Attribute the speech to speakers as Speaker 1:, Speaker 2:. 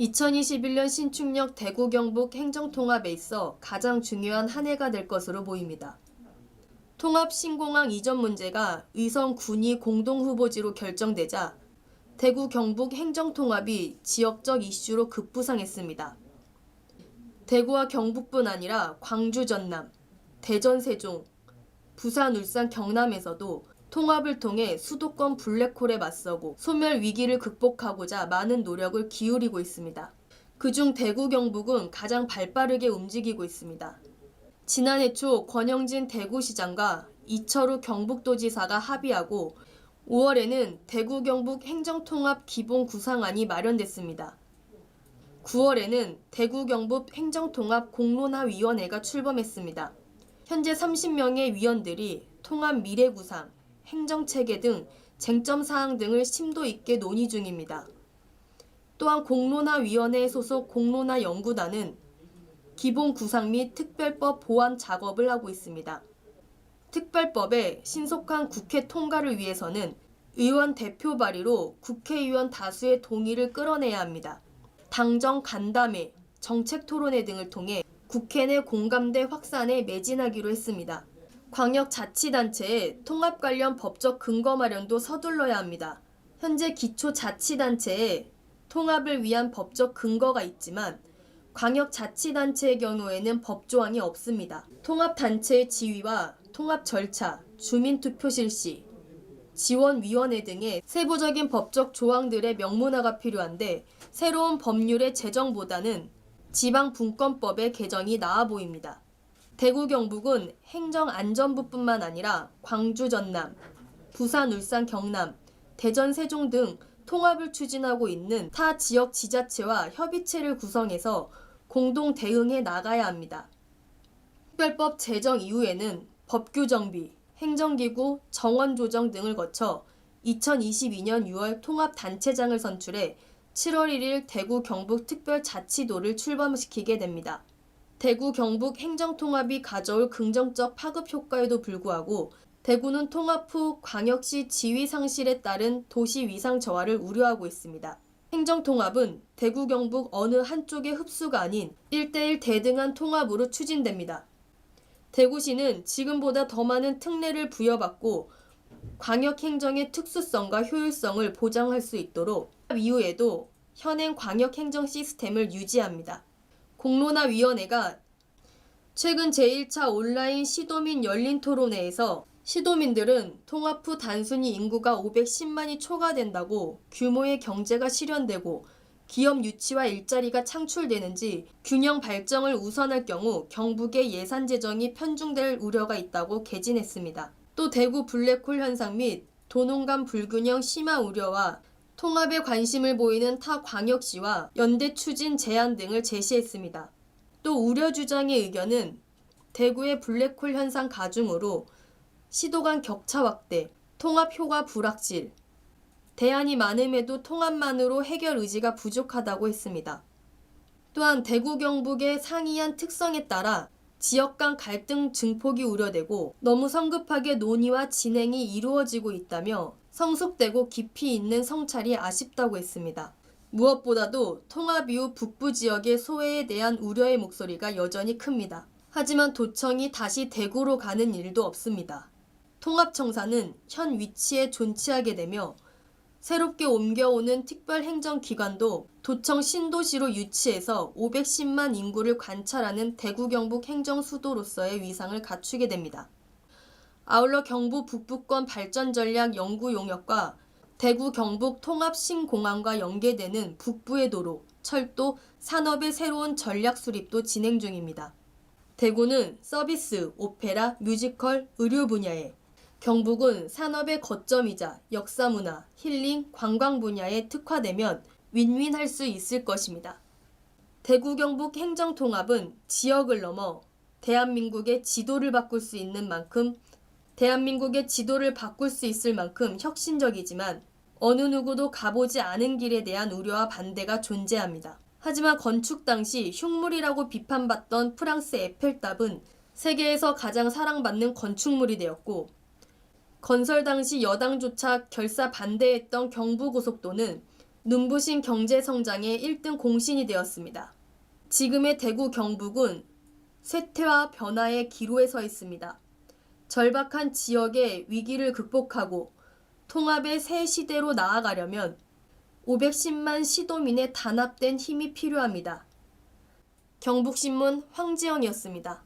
Speaker 1: 2021년 신축역 대구 경북 행정통합에 있어 가장 중요한 한 해가 될 것으로 보입니다. 통합 신공항 이전 문제가 의성 군위 공동후보지로 결정되자 대구 경북 행정통합이 지역적 이슈로 급부상했습니다. 대구와 경북뿐 아니라 광주 전남, 대전 세종, 부산 울산 경남에서도 통합을 통해 수도권 블랙홀에 맞서고 소멸 위기를 극복하고자 많은 노력을 기울이고 있습니다. 그중 대구 경북은 가장 발빠르게 움직이고 있습니다. 지난해 초 권영진 대구시장과 이철우 경북도지사가 합의하고 5월에는 대구 경북 행정통합 기본 구상안이 마련됐습니다. 9월에는 대구 경북 행정통합 공론화위원회가 출범했습니다. 현재 30명의 위원들이 통합 미래구상, 행정체계 등 쟁점사항 등을 심도 있게 논의 중입니다. 또한 공론화위원회 소속 공론화연구단은 기본 구상 및 특별법 보완 작업을 하고 있습니다. 특별법의 신속한 국회 통과를 위해서는 의원 대표 발의로 국회의원 다수의 동의를 끌어내야 합니다. 당정 간담회, 정책 토론회 등을 통해 국회 내 공감대 확산에 매진하기로 했습니다. 광역자치단체의 통합 관련 법적 근거 마련도 서둘러야 합니다. 현재 기초자치단체에 통합을 위한 법적 근거가 있지만 광역자치단체의 경우에는 법조항이 없습니다. 통합단체의 지위와 통합 절차, 주민투표 실시, 지원위원회 등의 세부적인 법적 조항들의 명문화가 필요한데 새로운 법률의 제정보다는 지방분권법의 개정이 나아 보입니다. 대구 경북은 행정안전부뿐만 아니라 광주 전남, 부산 울산 경남, 대전 세종 등 통합을 추진하고 있는 타 지역 지자체와 협의체를 구성해서 공동 대응해 나가야 합니다. 특별법 제정 이후에는 법규 정비, 행정기구 정원 조정 등을 거쳐 2022년 6월 통합단체장을 선출해 7월 1일 대구 경북 특별자치도를 출범시키게 됩니다. 대구 경북 행정통합이 가져올 긍정적 파급 효과에도 불구하고 대구는 통합 후 광역시 지위 상실에 따른 도시 위상 저하를 우려하고 있습니다. 행정통합은 대구 경북 어느 한쪽의 흡수가 아닌 1대1 대등한 통합으로 추진됩니다. 대구시는 지금보다 더 많은 특례를 부여받고 광역행정의 특수성과 효율성을 보장할 수 있도록 이후에도 현행 광역행정 시스템을 유지합니다. 공론화위원회가 최근 제1차 온라인 시도민 열린 토론회에서 시도민들은 통합 후 단순히 인구가 510만이 초과된다고 규모의 경제가 실현되고 기업 유치와 일자리가 창출되는지 균형 발전을 우선할 경우 경북의 예산 재정이 편중될 우려가 있다고 개진했습니다. 또 대구 블랙홀 현상 및 도농간 불균형 심화 우려와 통합에 관심을 보이는 타 광역시와 연대 추진 제안 등을 제시했습니다. 또 우려 주장의 의견은 대구의 블랙홀 현상 가중으로 시도 간 격차 확대, 통합 효과 불확실, 대안이 많음에도 통합만으로 해결 의지가 부족하다고 했습니다. 또한 대구 경북의 상이한 특성에 따라 지역 간 갈등 증폭이 우려되고 너무 성급하게 논의와 진행이 이루어지고 있다며 성숙되고 깊이 있는 성찰이 아쉽다고 했습니다. 무엇보다도 통합 이후 북부 지역의 소외에 대한 우려의 목소리가 여전히 큽니다. 하지만 도청이 다시 대구로 가는 일도 없습니다. 통합청사는 현 위치에 존치하게 되며 새롭게 옮겨오는 특별행정기관도 도청 신도시로 유치해서 510만 인구를 관찰하는 대구 경북 행정수도로서의 위상을 갖추게 됩니다. 아울러 경부 북부권 발전전략 연구 용역과 대구 경북 통합 신공항과 연계되는 북부의 도로, 철도, 산업의 새로운 전략 수립도 진행 중입니다. 대구는 서비스, 오페라, 뮤지컬, 의료 분야에, 경북은 산업의 거점이자 역사문화, 힐링, 관광 분야에 특화되면 윈윈할 수 있을 것입니다. 대구 경북 행정통합은 지역을 넘어 대한민국의 지도를 바꿀 수 있을 만큼 혁신적이지만 어느 누구도 가보지 않은 길에 대한 우려와 반대가 존재합니다. 하지만 건축 당시 흉물이라고 비판받던 프랑스 에펠탑은 세계에서 가장 사랑받는 건축물이 되었고 건설 당시 여당조차 결사 반대했던 경부고속도는 눈부신 경제 성장의 1등 공신이 되었습니다. 지금의 대구 경북은 쇠퇴와 변화의 기로에 서 있습니다. 절박한 지역의 위기를 극복하고 통합의 새 시대로 나아가려면 510만 시도민의 단합된 힘이 필요합니다. 경북신문 황지영이었습니다.